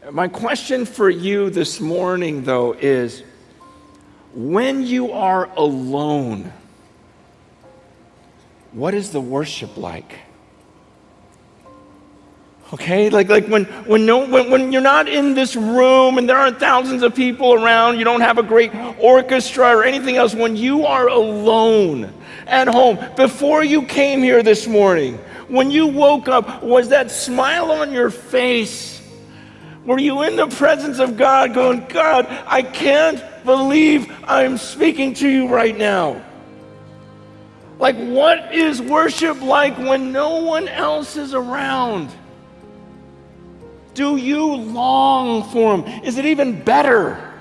My question for you this morning, though, is when you are alone, what is the worship like? Okay, like when you're not in this room and there aren't thousands of people around, you don't have a great orchestra or anything else. When you are alone at home, before you came here this morning, when you woke up, was that smile on your face? Were you in the presence of God going, God, I can't believe I'm speaking to you right now? Like, what is worship like when no one else is around? Do you long for him? Is it even better?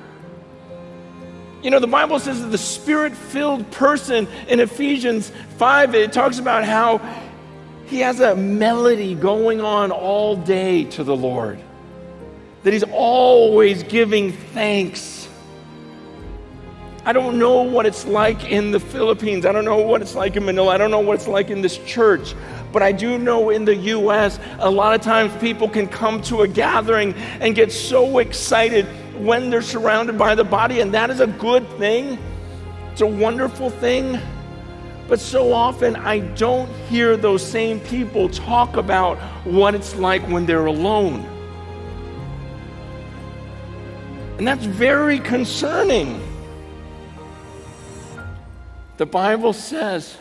You know, the Bible says that the Spirit-filled person in Ephesians 5, it talks about how he has a melody going on all day to the Lord, that he's always giving thanks. I don't know what it's like in the Philippines. I don't know what it's like in Manila. I don't know what it's like in this church. But I do know in the U.S., a lot of times people can come to a gathering and get so excited when they're surrounded by the body, and that is a good thing. It's a wonderful thing. But so often I don't hear those same people talk about what it's like when they're alone. And that's very concerning. The Bible says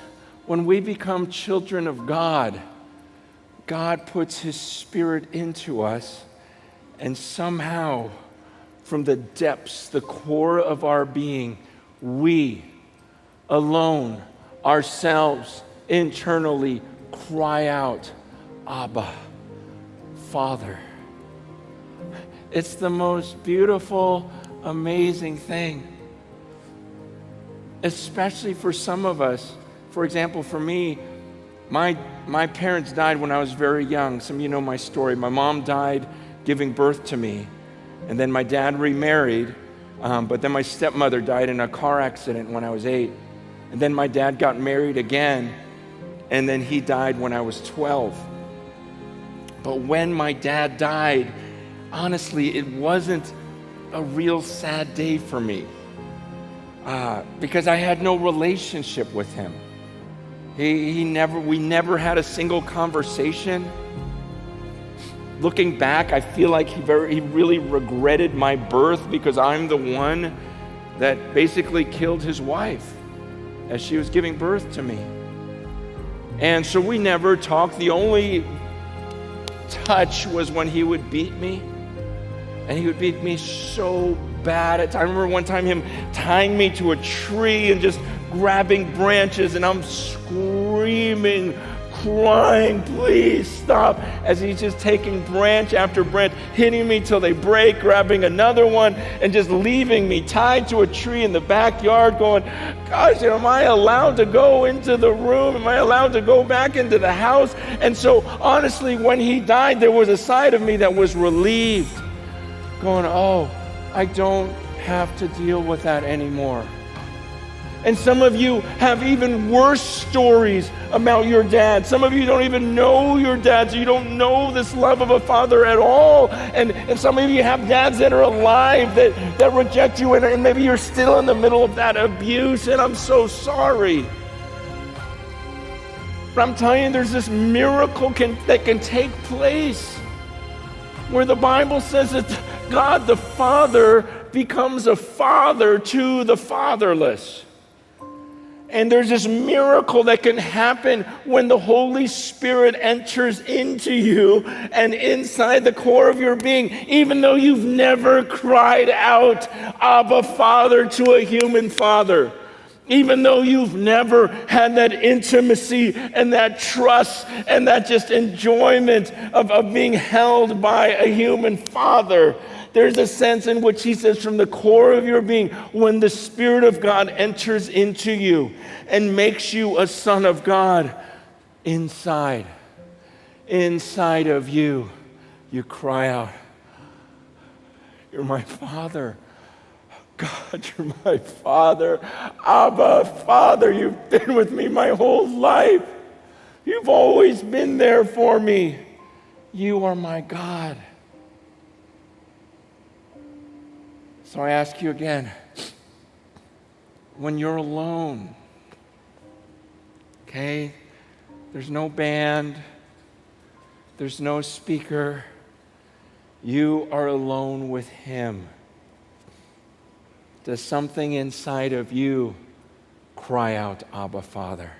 when we become children of God, God puts his Spirit into us, and somehow from the depths, the core of our being, we alone, ourselves, internally cry out, Abba, Father. It's the most beautiful, amazing thing. Especially for some of us. For example, for me, my parents died when I was very young. Some of you know my story. My mom died giving birth to me. And then my dad remarried. But then my stepmother died in a car accident when I was 8. And then my dad got married again. And then he died when I was 12. But when my dad died, honestly, it wasn't a real sad day for me. Because I had no relationship with him. We never had a single conversation. Looking back, I feel like he really regretted my birth because I'm the one that basically killed his wife as she was giving birth to me. And so we never talked. The only touch was when he would beat me. And he would beat me so bad. I remember one time him tying me to a tree and just grabbing branches, and I'm screaming, crying, please stop, as he's just taking branch after branch, hitting me till they break, grabbing another one, and just leaving me tied to a tree in the backyard going, gosh, am I allowed to go into the room? Am I allowed to go back into the house? And so honestly, when he died, there was a side of me that was relieved, going, oh, I don't have to deal with that anymore. And some of you have even worse stories about your dad. Some of you don't even know your dad, so you don't know this love of a father at all. And some of you have dads that are alive that reject you, and maybe you're still in the middle of that abuse, and I'm so sorry. But I'm telling you, there's this miracle that can take place where the Bible says that God the Father becomes a father to the fatherless. And there's this miracle that can happen when the Holy Spirit enters into you and inside the core of your being, even though you've never cried out, Abba, Father, to a human father. Even though you've never had that intimacy and that trust and that just enjoyment of being held by a human father. There's a sense in which he says from the core of your being, when the Spirit of God enters into you and makes you a son of God, inside of you, you cry out, you're my Father. God, you're my Father. Abba, Father, you've been with me my whole life. You've always been there for me. You are my God. So I ask you again, when you're alone, okay, there's no band, there's no speaker, you are alone with Him. Does something inside of you cry out, Abba, Father?